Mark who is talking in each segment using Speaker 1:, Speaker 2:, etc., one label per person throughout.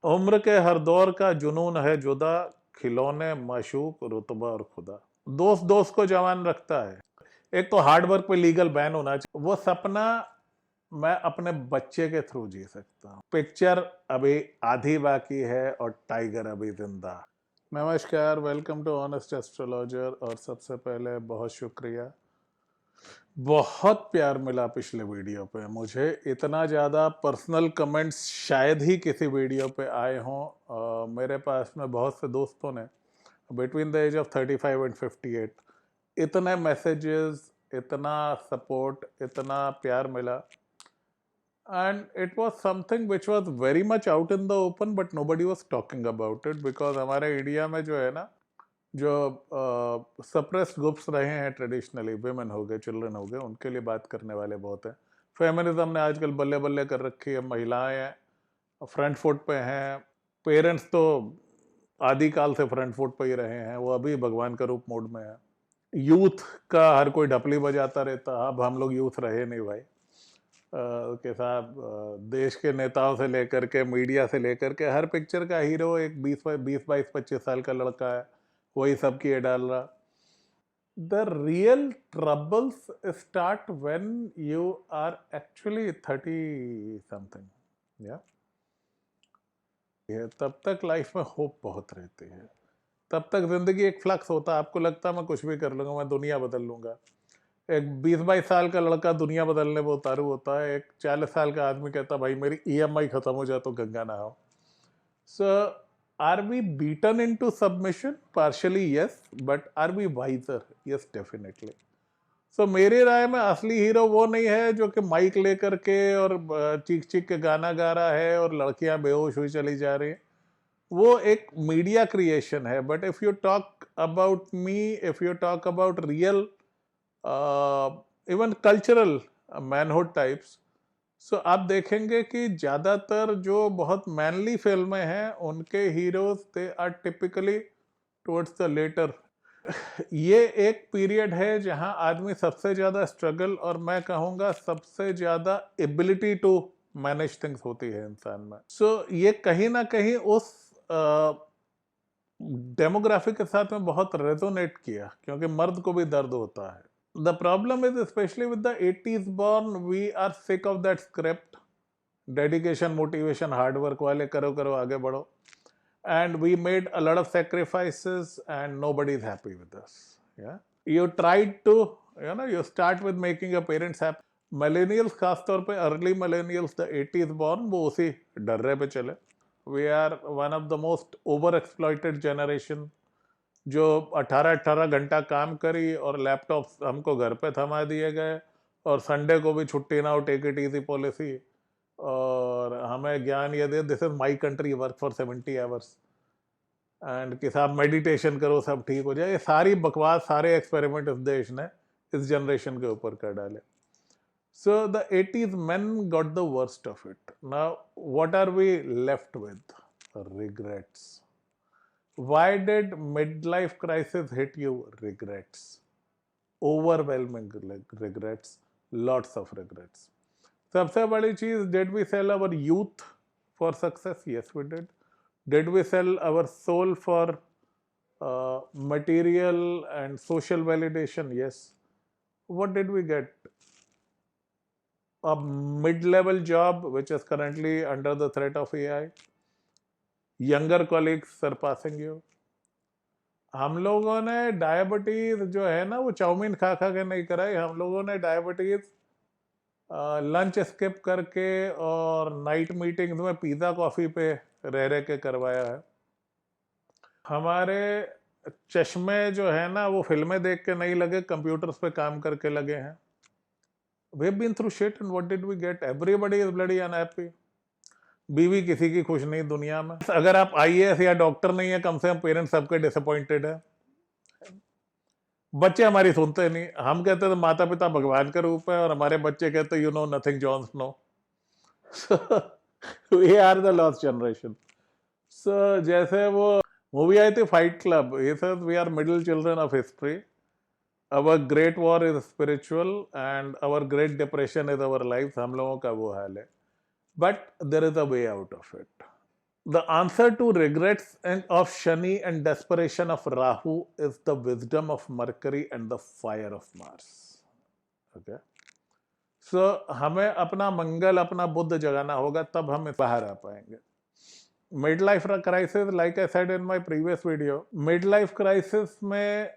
Speaker 1: उम्र के हर दौर का जुनून है जुदा, खिलौने माशूक रुतबा और खुदा। दोस्त दोस्त को जवान रखता है। एक तो हार्ड वर्क पे लीगल बैन होना चाहिए। वो सपना मैं अपने बच्चे के थ्रू जी सकता हूँ। पिक्चर अभी आधी बाकी है और टाइगर अभी जिंदा। नमस्कार, वेलकम टू ऑनेस्ट एस्ट्रोलॉजर। और सबसे पहले बहुत शुक्रिया, बहुत प्यार मिला पिछले वीडियो पे। मुझे इतना ज़्यादा पर्सनल कमेंट्स शायद ही किसी वीडियो पे आए हों। मेरे पास में बहुत से दोस्तों ने between the age of 35 and 58 इतने मैसेजेस, इतना सपोर्ट, इतना प्यार मिला। And it was something which was very much out in the open, but nobody was talking about it, because हमारे इंडिया में जो है ना, जो सप्रेस्ड ग्रुप्स रहे हैं ट्रेडिशनली, वेमेन हो गए, चिल्ड्रन हो गए, उनके लिए बात करने वाले बहुत हैं। फेमिनिज्म ने आजकल बल्ले बल्ले कर रखी है, महिलाएं फ्रंट फुट पे हैं। पेरेंट्स तो आदिकाल से फ्रंट फुट पे ही रहे हैं, वो अभी भगवान का रूप मोड में है। यूथ का हर कोई ढपली बजाता रहता, अब हम लोग यूथ रहे नहीं भाई। के साथ देश के नेताओं से लेकर के, मीडिया से लेकर के, हर पिक्चर का हीरो एक 20 22 25 साल का लड़का है, वही सबकी ये डाल रहा। The real troubles start when you are actually 30 something. या तब तक लाइफ में होप बहुत रहती है, तब तक जिंदगी एक फ्लक्स होता है। आपको लगता है मैं कुछ भी कर लूंगा, मैं दुनिया बदल लूंगा। एक 20 22 साल का लड़का दुनिया बदलने में उतारू होता है। एक 40 साल का आदमी कहता भाई मेरी ईएमआई खत्म हो जाए तो गंगा नहाओ। So are we beaten into submission? Partially yes, but are we wiser? Yes, definitely. So मेरी राय में असली हीरो वो नहीं है जो कि माइक लेकर के और चीख चीख के गाना गा रहा है और लड़कियां बेहोश हुई चली जा रही हैं। वो एक मीडिया क्रिएशन है। But if you talk about me, if you talk about real even cultural manhood types, so आप देखेंगे कि ज़्यादातर जो बहुत मैनली फिल्में हैं उनके heroes they are typically towards the latter. ये एक पीरियड है जहां आदमी सबसे ज़्यादा स्ट्रगल, और मैं कहूँगा सबसे ज़्यादा एबिलिटी टू मैनेज थिंग्स होती है इंसान में। सो ये कहीं ना कहीं उस डेमोग्राफिक के साथ में बहुत रेजोनेट किया, क्योंकि मर्द को भी दर्द होता है। The problem is, especially with the 80s born, we are sick of that script. Dedication, motivation, hard work वाले करो करो आगे बढ़ो. And we made a lot of sacrifices and nobody is happy with us. Yeah. You tried to, you start with making your parents happy. Millennials खास तौर पे early millennials, the 80s born, वो उसी डर्रे पे चले. We are one of the most over-exploited generation, जो 18-18 घंटा काम करी और लैपटॉप हमको घर पे थमा दिए गए, और संडे को भी छुट्टी ना हो, टेक इट इजी पॉलिसी। और हमें ज्ञान ये दे, this is my country, work for 70 hours, and कि साहब मेडिटेशन करो सब ठीक हो जाए। ये सारी बकवास, सारे एक्सपेरिमेंट इस देश ने इस जनरेशन के ऊपर कर डाले। So the 80s men got the worst of it. Now what are we left with? Regrets. Why did midlife crisis hit you? Regrets. Overwhelming regrets. Lots of regrets. सबसे बड़ी चीज, did we sell our youth for success? Yes, we did. Did we sell our soul for material and social validation? Yes. What did we get? A mid-level job which is currently under the threat of AI. Younger colleagues surpassing you. हम लोगों ने diabetes जो है ना, वो chowmein खा खा के नहीं कराई। हम लोगों ने डायबिटीज लंच स्किप करके और नाइट मीटिंग्स में पिज़्ज़ा कॉफ़ी पे रह रह के करवाया है। हमारे चश्मे जो है ना, वो फिल्में देख के नहीं लगे, कंप्यूटर्स पे काम करके लगे हैं। We've been through shit and what did we get? Everybody is bloody unhappy. बीवी किसी की खुश नहीं दुनिया में। अगर आप आईएएस या डॉक्टर नहीं है, कम से कम पेरेंट्स सबके डिसअपॉइंटेड है। बच्चे हमारी सुनते नहीं। हम कहते हैं माता पिता भगवान का रूप है, और हमारे बच्चे कहते you know nothing John Snow. We are the lost generation. So जैसे वो मूवी आई थी फाइट क्लब, ये सब, we are middle children of history. Our great war is spiritual and our great depression is our life. हम लोगों का वो हाल है, but there is a way out of it. The answer to regrets and of Shani and desperation of Rahu is the wisdom of Mercury and the fire of Mars. Okay. So हमें अपना मंगल अपना बुद्ध जगाना होगा, तब हम बाहर आ पाएंगे. Mid life crisis, like I said in my previous video, mid life crisis में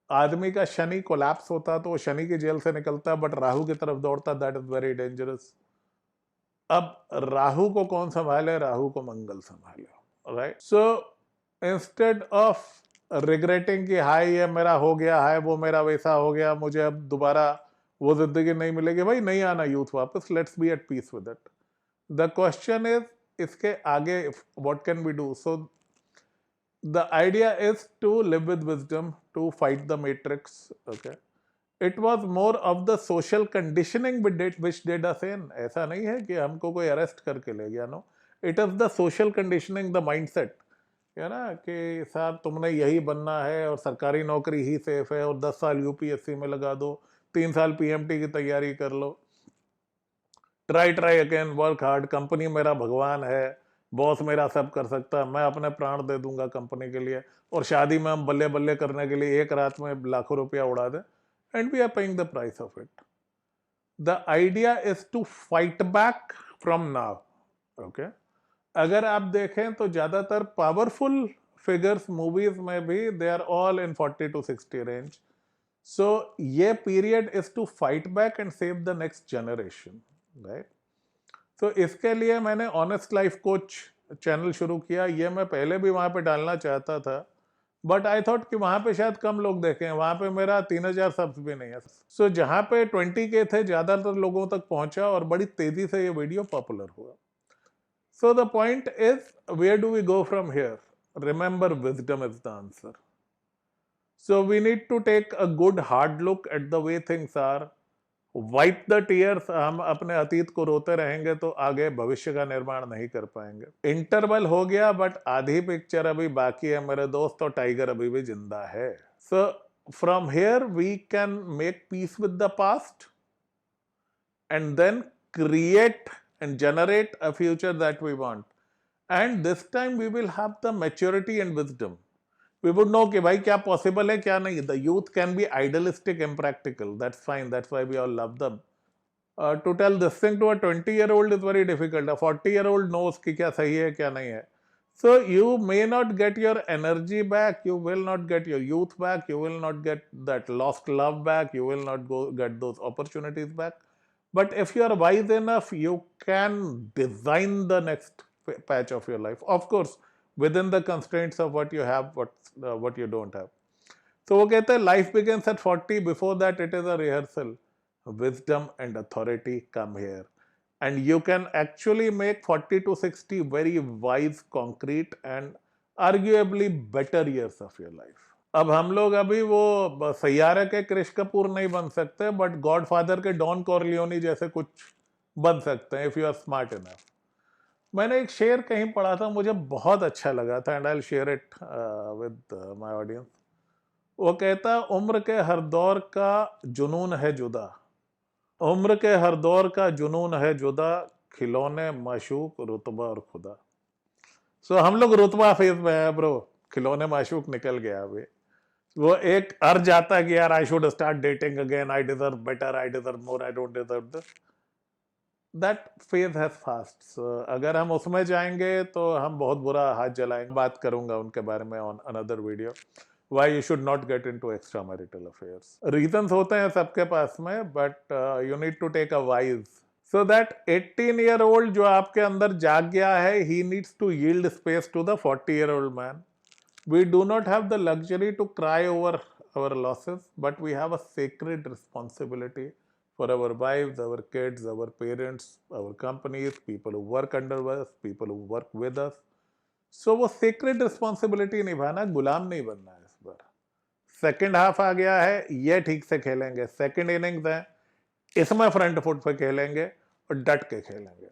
Speaker 1: आदमी का शनि कोलैप्स होता तो वो शनि की जेल से निकलता, बट राहु की तरफ दौड़ता. That is very dangerous. अब राहु को कौन संभाले? राहु को मंगल संभाले. Right. So instead of regretting कि हाय ये मेरा हो गया, हाय वो मेरा वैसा हो गया, मुझे अब दोबारा वो जिंदगी नहीं मिलेगी, भाई नहीं आना यूथ वापस. Let's be at peace with it. The question is इसके आगे what can we do? So the idea is to live with wisdom, to fight the matrix. Okay. It was more of the social conditioning which did us in. ऐसा नहीं है कि हमको कोई arrest करके ले गया. No, it is the social conditioning, the mindset, है ना, कि साहब तुमने यही बनना है और सरकारी नौकरी ही सेफ है और 10 साल यूपीएससी में लगा दो, 3 साल पीएमटी की तैयारी कर लो, try again, work hard, company मेरा भगवान है, बॉस मेरा सब कर सकता है, मैं अपने प्राण दे दूंगा कंपनी के लिए, और शादी में हम बल्ले बल्ले करने के लिए एक रात में लाखों रुपया उड़ा दें, and we are paying the price of it. The idea is to fight back from now. Okay. अगर आप देखें तो ज्यादातर पावरफुल फिगर्स मूवीज में भी they are all in 40 to 60 range. So ये period is to fight back and save the next generation. Right. तो इसके लिए मैंने ऑनेस्ट लाइफ कोच चैनल शुरू किया. ये मैं पहले भी वहां पे डालना चाहता था, बट आई थॉट कि वहां पे शायद कम लोग देखें. वहां पे मेरा 3000 सब्स भी नहीं है. सो जहां पे 20K थे, ज्यादातर लोगों तक पहुंचा और बड़ी तेजी से ये वीडियो पॉपुलर हुआ. So the point is, where do we go from here? Remember, wisdom is the answer. So we need to take a good hard look at the way things are. Wipe the tears. हम अपने अतीत को रोते रहेंगे तो आगे भविष्य का निर्माण नहीं कर पाएंगे. इंटरवल हो गया, बट आधी पिक्चर अभी बाकी है मेरे दोस्त, और टाइगर अभी भी जिंदा है. So from here we can make peace with the past and then create and generate a future that we want. And this time we will have the maturity and wisdom. We would know कि भाई क्या possible है, क्या नहीं. The youth can be idealistic, impractical. That's fine. That's why we all love them. To tell this thing to a 20-year-old is very difficult. A 40-year-old knows कि क्या सही है, क्या नहीं है. So you may not get your energy back. You will not get your youth back. You will not get that lost love back. You will not get those opportunities back. But if you are wise enough, you can design the next patch of your life. Of course, within the constraints of what you have, what you don't have. So वो कहते हैं life begins at 40. Before that it is a rehearsal. Wisdom and authority come here, and you can actually make 40 to 60 very wise, concrete and arguably better years of your life. अब हम लोग अभी वो सैयारे के क्रिश कपूर नहीं बन सकते, बट गॉडफादर के डॉन कॉर्लियोनी जैसे कुछ बन सकते हैं, if you are smart enough. मैंने एक शेर कहीं पढ़ा था, मुझे बहुत अच्छा लगा था, and I will share it with my audience. वो कहता, उम्र के हर दौर का जुनून है जुदा, उम्र के हर दौर का जुनून है जुदा, खिलौने माशूक रुतबा और खुदा. सो हम लोग रुतबा फेज में है ब्रो, खिलौने माशूक निकल गया अभी. वो एक अर्ज आता है कि यार I should start dating again, I deserve better, I deserve more, I don't deserve this. That phase has passed. अगर हम उसमें जाएंगे तो हम बहुत बुरा हाथ जलाएंगे. बात करूंगा उनके बारे में on another video. Why you should not get into extramarital affairs. Reasons होते हैं सबके पास में, but you need to take a wise. So that 18-year-old जो आपके अंदर जाग गया है, he needs to yield space to the 40-year-old man. We do not have the luxury to cry over our losses, but we have a sacred responsibility for our wives, our kids, our parents, our companies, people who work under us, people who work with us. So वो sacred responsibility निभाना, गुलाम नहीं बनना है. इस बार second half आ गया है, ये ठीक से खेलेंगे. सेकेंड इनिंग्स है, इसमें फ्रंट फुट पे खेलेंगे और डट के खेलेंगे.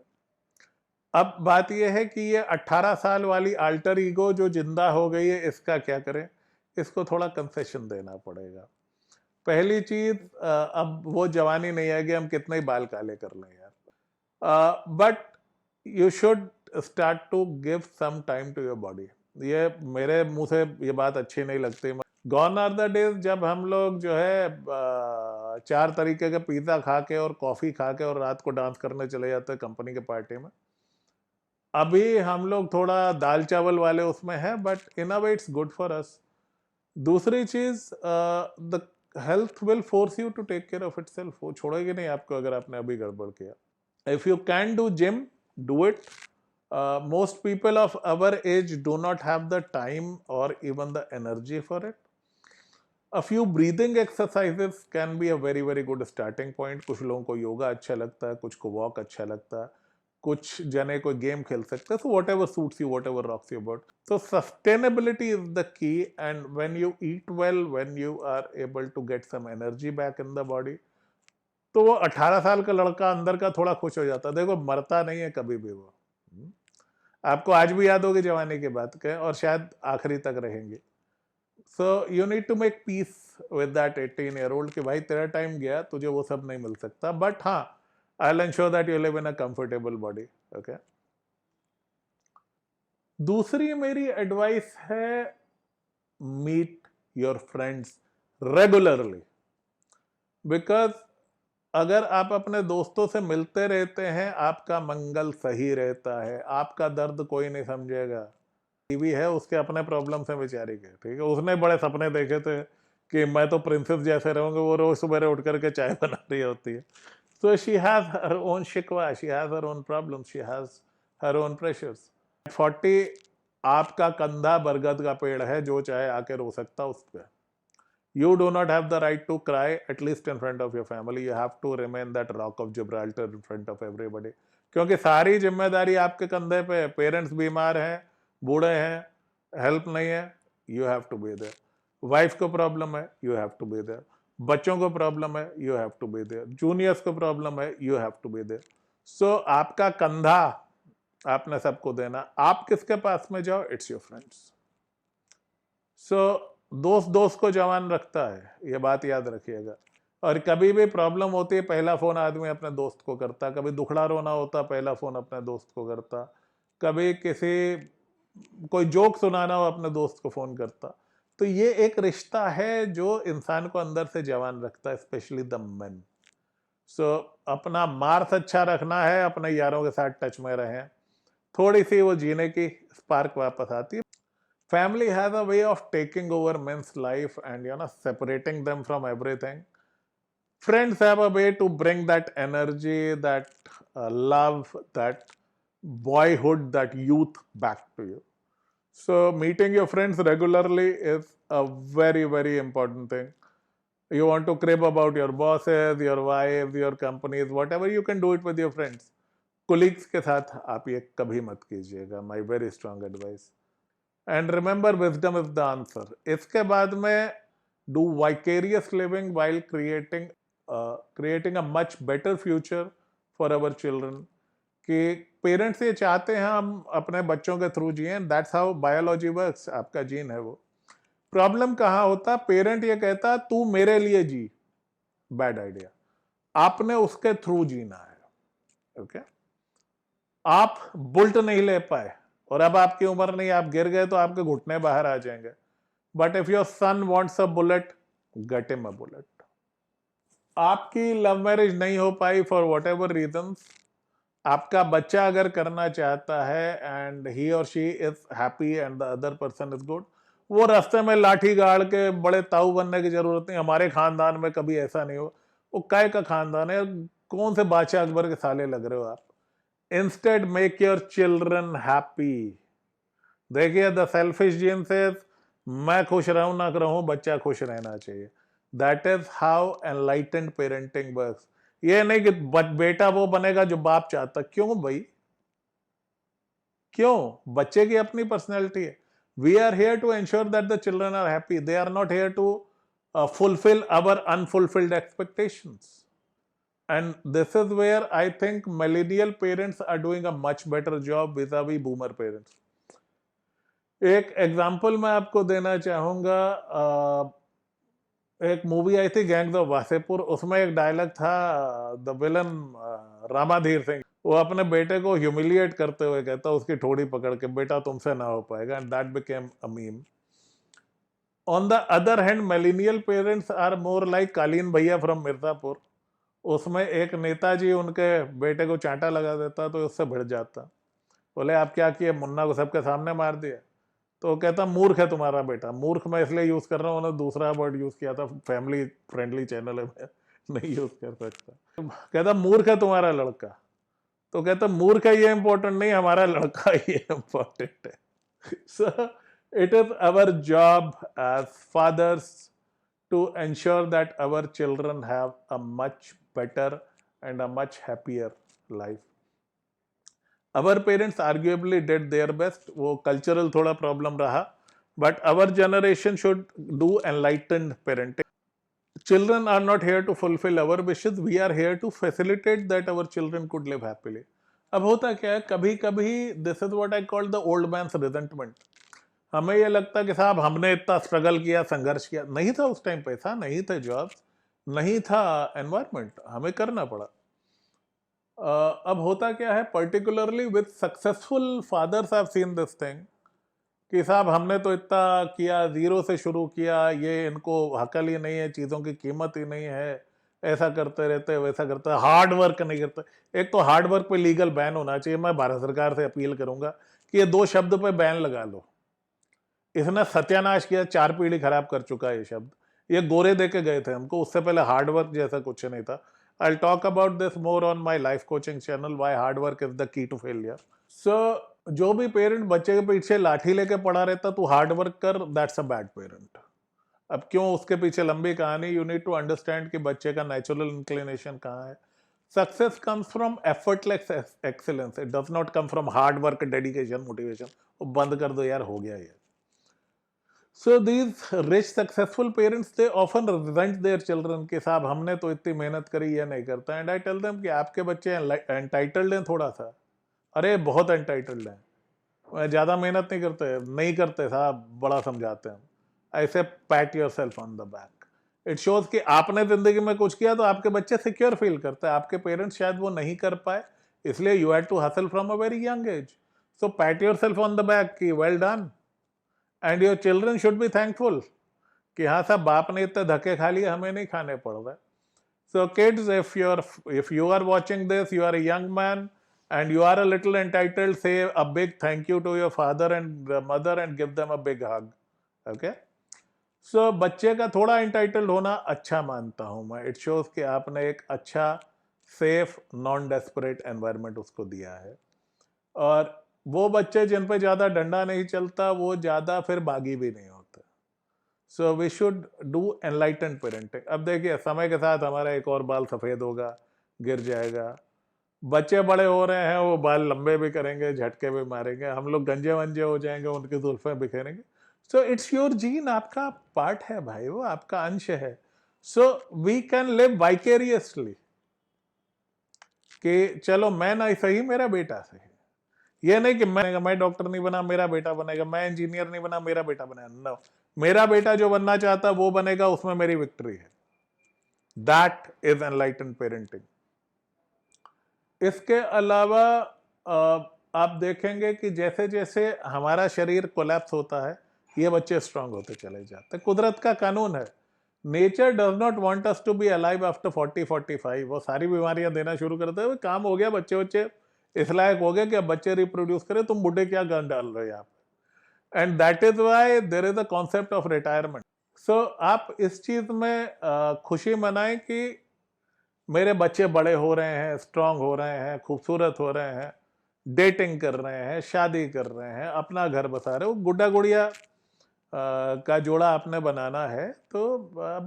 Speaker 1: अब बात यह है कि ये 18 साल वाली अल्टर ईगो जो जिंदा हो गई है, इसका क्या करें? इसको थोड़ा कंसेशन देना पड़ेगा. पहली चीज, अब वो जवानी नहीं आएगी, हम कितने ही बाल काले कर लें यार. But you should start to give some time to your body. ये मेरे मुंह से ये बात अच्छी नहीं लगती. Gone are the days जब हम लोग जो है 4 तरीके के पिज्जा खा के और कॉफी खा के और रात को डांस करने चले जाते हैं कंपनी के पार्टी में. अभी हम लोग थोड़ा दाल चावल वाले उसमें हैं, but in a way it's good for us. दूसरी चीज, the health will force you to take care of itself. वो छोड़ेगी नहीं आपको अगर आपने अभी गड़बड़ किया. If you can do gym, do it. Most people of our age do not have the time or even the energy for it. A few breathing exercises can be a very very good starting point. कुछ लोगों को योगा अच्छा लगता है, कुछ को walk अच्छा लगता है, कुछ जने कोई गेम खेल सकते हैं. So whatever suits you, whatever rocks your boat. So sustainability is the key, and when you eat well, when you are able to get some energy back in the body, तो वो 18 साल का लड़का अंदर का थोड़ा खुश हो जाता है. देखो मरता नहीं है कभी भी वो. आपको आज भी याद होगी जवानी की बात के, और शायद आखिरी तक रहेंगे. So you need to make peace with that 18-year-old कि भाई तेरा टाइम गया, तुझे वो सब नहीं मिल सकता, बट हाँ, I will ensure that you live in a comfortable body. Okay. दूसरी मेरी एडवाइस है, meet your friends regularly. Because अगर आप अपने दोस्तों से मिलते रहते हैं, आपका मंगल सही रहता है. आपका दर्द कोई नहीं समझेगा. टीवी है, उसके अपने प्रॉब्लम है बेचारी के, ठीक है. उसने बड़े सपने देखे थे कि मैं तो प्रिंसेस जैसे रहूंगा. वो रोज सुबह उठ करके चाय बना रही होती है. So she has her own शिकवा, she has her own problem, she has her own pressures. 40 आपका कंधा बरगद का पेड़ है, जो चाहे आके रो सकता उस पर. You do not have the right to cry, at least in front of your family. You have to remain that rock of Gibraltar in front of everybody. क्योंकि सारी जिम्मेदारी आपके कंधे पे है. पेरेंट्स बीमार हैं, बूढ़े हैं, हेल्प नहीं है, you have to be there. Wife को प्रॉब्लम है, you have to be there. बच्चों को प्रॉब्लम है, you have to be there. Juniors को प्रॉब्लम है, you have to be there. So आपका कंधा आपने सबको देना. आप किसके पास में जाओ, इट्स योर फ्रेंड्स. सो दोस्त दोस्त को जवान रखता है, ये बात याद रखिएगा. और कभी भी प्रॉब्लम होती है, पहला फोन आदमी अपने दोस्त को करता. कभी दुखड़ा रोना होता, पहला फोन अपने दोस्त को करता. कभी कोई जोक सुनाना हो, अपने दोस्त को फोन करता. तो ये एक रिश्ता है जो इंसान को अंदर से जवान रखता है, स्पेशली द मेन. सो अपना मार्स अच्छा रखना है, अपने यारों के साथ टच में रहें, थोड़ी सी वो जीने की स्पार्क वापस आती है. Family has a way of taking over men's life and separating them from everything. Friends have a way to bring that energy, that love, that boyhood, that youth back to you. So meeting your friends regularly is a very very important thing. You want to crib about your bosses, your wives, your companies, whatever, you can do it with your friends. Colleagues के साथ आप ये कभी मत कीजिएगा. My very strong advice. And remember, wisdom is the answer. इसके बाद में do vicarious living while creating a much better future for our children. कि पेरेंट्स ये चाहते हैं हम अपने बच्चों के थ्रू जिए. That's how biology works. आपका जीन है वो. प्रॉब्लम कहाँ होता, पेरेंट ये कहता तू मेरे लिए जी. Bad idea. आपने उसके थ्रू जीना है. ओके. आप बुल्ट नहीं ले पाए और अब आपकी उम्र नहीं, आप गिर गए तो आपके घुटने बाहर आ जाएंगे. But if your son wants a bullet, get him a bullet. आपकी लव मैरिज नहीं हो पाई फॉर वॉट एवर रीजंस, आपका बच्चा अगर करना चाहता है एंड ही और she is happy and the other person is good, वो रास्ते में लाठी गाड़ के बड़े ताऊ बनने की जरूरत नहीं. हमारे खानदान में कभी ऐसा नहीं हो. वो काय का खानदान है, कौन से बादशाह अकबर के साले लग रहे हो आप. Instead, make your children happy. देखिए, the selfish gene says मैं खुश रहूं ना रहूं, बच्चा खुश रहना चाहिए. That is how enlightened parenting works. ये नहीं कि बेटा वो बनेगा जो बाप चाहता. क्यों भाई, क्यों? बच्चे की अपनी पर्सनैलिटी है. We are here to ensure that the children are happy. They are not here to fulfill our unfulfilled expectations. And this is where I think millennial parents are doing a much better job vis-a-vis boomer parents. एक example मैं आपको देना चाहूंगा. एक movie आई थी gangs of Wasseypur, उसमें एक डायलॉग था, द विलन रामाधीर सिंह, वो अपने बेटे को ह्यूमिलिएट करते हुए कहता उसकी ठोड़ी पकड़ के, बेटा तुमसे ना हो पाएगा, and that became a meme. On the other hand millennial parents are more like Kaleen Bhaiya from Mirzapur. उसमें एक नेताजी उनके बेटे को चांटा लगा देता तो उससे भिड़ जाता. बोले आप क्या किए, मुन्ना को सबके सामने मार दिया. तो वो कहता मूर्ख है तुम्हारा बेटा. मूर्ख मैं इसलिए यूज कर रहा हूँ, उन्होंने दूसरा वर्ड यूज किया था, फैमिली फ्रेंडली चैनल है, मैं नहीं यूज कर सकता. कहता मूर्ख है तुम्हारा लड़का. तो कहता मूर्ख है ये इंपॉर्टेंट नहीं, हमारा लड़का ये इंपॉर्टेंट है. So it is our job as fathers to ensure that our children have a much better and a much happier life. Our parents arguably did their best. वो cultural थोड़ा problem रहा, but our generation should do enlightened parenting. Children are not here to fulfill our wishes. We are here to facilitate that our children could live happily. अब होता क्या है, कभी कभी this is what I call the old man's resentment. हमें ये लगता कि साहब हमने इतना स्ट्रगल किया, संघर्ष किया. नहीं था उस टाइम पैसा, नहीं थे जॉब्स, नहीं था एनवायरनमेंट, हमें करना पड़ा. अब होता क्या है, particularly with successful fathers I have seen this thing कि साहब हमने तो इतना किया, जीरो से शुरू किया, ये इनको हकल ही नहीं है, चीज़ों की कीमत ही नहीं है, ऐसा करते रहते वैसा करते, हार्ड वर्क नहीं करते. एक तो हार्ड वर्क पे लीगल बैन होना चाहिए. मैं भारत सरकार से अपील करूंगा कि ये 2 शब्द पे बैन लगा लो. इसने सत्यानाश किया, 4 पीढ़ी खराब कर चुका है ये शब्द. ये गोरे दे के गए थे हमको, उससे पहले हार्ड वर्क जैसा कुछ नहीं था. I will talk about this more on my life coaching channel, why hard work is the key to failure. So जो भी पेरेंट बच्चे के पीछे लाठी लेके पड़ा रहता तू हार्ड वर्क कर, दैट्स अ बैड पेरेंट. अब क्यों, उसके पीछे लंबी कहानी. यू नीड टू अंडरस्टैंड कि बच्चे का नेचुरल इंक्लिनेशन कहाँ है. Success comes from effortless excellence. It does not come from hard work, dedication, motivation. वो बंद कर दो यार, हो गया ये. So these rich successful parents, they often resent their children कि साहब हमने तो इतनी मेहनत करी, ये नहीं करता. एंड आई टेल देम कि आपके बच्चे एंटाइटल्ड हैं थोड़ा सा. अरे बहुत एंटाइटल्ड हैं, ज़्यादा मेहनत नहीं करते, नहीं करते साहब, बड़ा समझाते हैं. ऐसे PAT yourself on the back. It shows कि आपने जिंदगी में कुछ किया तो आपके बच्चे सिक्योर फील करते हैं. आपके पेरेंट्स शायद वो नहीं कर पाए, इसलिए you had to hustle from a very young age. So pat yourself on the back कि well done. And your children should be thankful कि हाँ साहब बाप ने इतने धक्के खा लिए, हमें नहीं खाने पड़ रहे. So kids, if you are watching this, you are a young man and you are a little entitled, say a big thank you to your father and mother and give them a big hug. Okay? So बच्चे का थोड़ा entitled होना अच्छा मानता हूं मैं. It shows कि आपने एक अच्छा, सेफ, नॉन डेस्परेट एनवायरनमेंट उसको दिया है. और वो बच्चे जिन पे ज्यादा डंडा नहीं चलता, वो ज्यादा फिर बागी भी नहीं होते. So we should do enlightened parenting. अब देखिए, समय के साथ हमारा एक और बाल सफेद होगा, गिर जाएगा. बच्चे बड़े हो रहे हैं, वो बाल लंबे भी करेंगे, झटके भी मारेंगे. हम लोग गंजे वंजे हो जाएंगे, उनकी जुल्फें बिखेरेंगे. सो इट्स योर जीन, आपका पार्ट है भाई, वो आपका अंश है. So we can live vicariously कि चलो मैं ना सही, मेरा बेटा सही. ये नहीं कि मैं डॉक्टर नहीं बना, मेरा बेटा बनेगा. मैं इंजीनियर नहीं बना, मेरा बेटा बनेगा. नो, मेरा बेटा जो बनना चाहता वो बनेगा, उसमें मेरी विक्ट्री है. That is enlightened parenting. इसके अलावा आप देखेंगे कि जैसे जैसे हमारा शरीर कोलैप्स होता है, ये बच्चे स्ट्रांग होते चले जाते हैं. कुदरत का कानून है. Nature does not want us to be alive after 40-45. वो सारी बीमारियां देना शुरू करते हैं. काम हो गया, बच्चे बच्चे इस लायक हो गए कि अब बच्चे रिप्रोड्यूस करें, तुम बुढ़े क्या गन डाल रहे हो यहाँ पे. And that is why there is a concept of retirement. So आप इस चीज में खुशी मनाएं कि मेरे बच्चे बड़े हो रहे हैं, स्ट्रांग हो रहे हैं, खूबसूरत हो रहे हैं, डेटिंग कर रहे हैं, शादी कर रहे हैं, अपना घर बसा रहे हो. गुड्डा गुड़िया का जोड़ा आपने बनाना है तो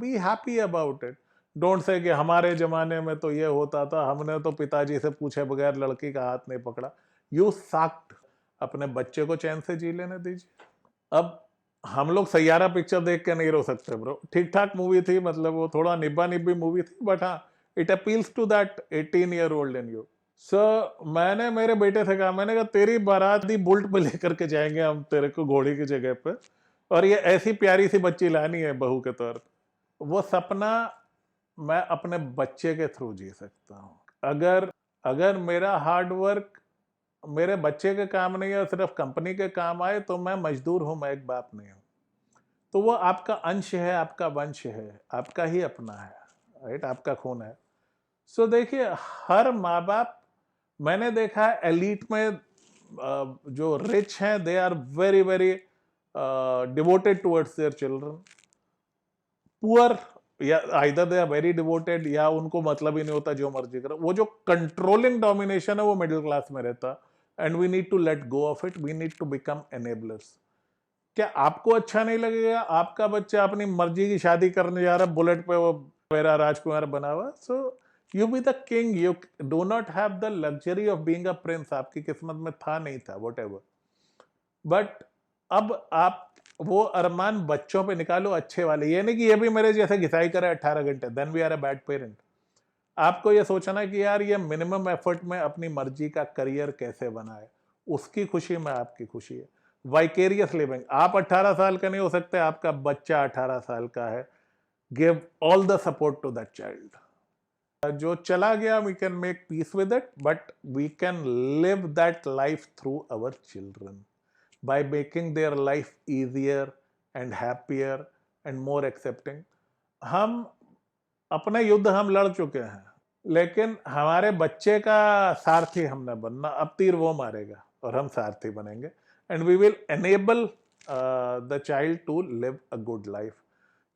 Speaker 1: be happy about it. Don't say कि हमारे जमाने में तो ये होता था, हमने तो पिताजी से पूछे बगैर लड़की का हाथ नहीं पकड़ा. You sucked. अपने बच्चे को चैन से जी लेने दीजिए. अब हम लोग सैयारा पिक्चर देख के नहीं रो सकते ब्रो. ठीक ठाक मूवी थी, मतलब वो थोड़ा निब्बा निब्बी मूवी थी, बट हाँ, it appeals to that 18-year-old in you. So मैंने मेरे बेटे से कहा, मैंने कहा तेरी बारात दी बुल्ट पे लेकर के जाएंगे हम तेरे को घोड़ी की जगह पे, और ये ऐसी प्यारी सी बच्ची लानी है बहू के तौर पे. वो सपना मैं अपने बच्चे के थ्रू जी सकता हूँ. अगर अगर मेरा हार्ड वर्क मेरे बच्चे के काम नहीं है, सिर्फ कंपनी के काम आए, तो मैं मजदूर हूं, मैं एक बाप नहीं हूं। तो वो आपका अंश है, आपका वंश है, आपका ही अपना है, राइट, आपका खून है। सो देखिए, हर माँ बाप, मैंने देखा है एलीट में जो रिच हैं, they are very very devoted towards their children. Poor, या either they are very devoted, या उनको मतलब ही नहीं होता, जो मर्जी करो। वो जो कंट्रोलिंग डोमिनेशन है वो मिडिल क्लास में रहता, and we need to let go of it, we need to become enablers. क्या आपको अच्छा नहीं लगेगा आपका बच्चा अपनी मर्जी की शादी करने जा रहा है, बुलेट पे वो मेरा राजकुमार बना हुआ? So you be the king, you do not have the luxury of being a prince. आपकी किस्मत में था, नहीं था, वट एवर। बट अब आप वो अरमान बच्चों पे निकालो, अच्छे वाले। ये नहीं कि ये भी मेरे जैसे घिसाई करे 18 घंटे, then we are a bad parent. आपको ये सोचना है कि यार ये मिनिमम एफर्ट में अपनी मर्जी का करियर कैसे बनाए, उसकी खुशी में आपकी खुशी है। वाइकेरियस लिविंग, आप 18 साल का नहीं हो सकते, आपका बच्चा 18 साल का है। Give all the support to that child. जो चला गया, we can make peace with it, but we can live that life through our children by making their life easier and happier and more accepting। हम अपना युद्ध हम लड़ चुके हैं, लेकिन हमारे बच्चे का सारथी हमने बनना। अब तीर वो मारेगा और हम सारथी बनेंगे, and we will enable the child to live a good life,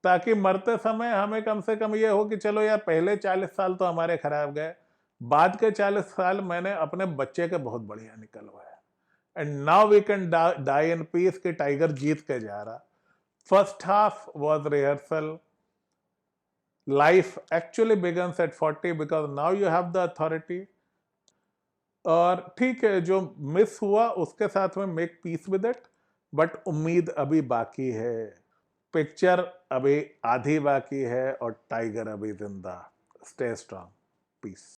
Speaker 1: ताकि मरते समय हमें कम से कम ये हो कि चलो यार, पहले 40 साल तो हमारे खराब गए, बाद के 40 साल मैंने अपने बच्चे के बहुत बढ़िया निकलवाए, and now we can die in peace कि टाइगर जीत के जा रहा। First half was rehearsal, life actually begins at 40 because now you have the authority. और ठीक है, जो मिस हुआ उसके साथ में make peace with it, but उम्मीद अभी बाकी है, पिक्चर अभी आधी बाकी है, और टाइगर अभी जिंदा। Stay strong, piece.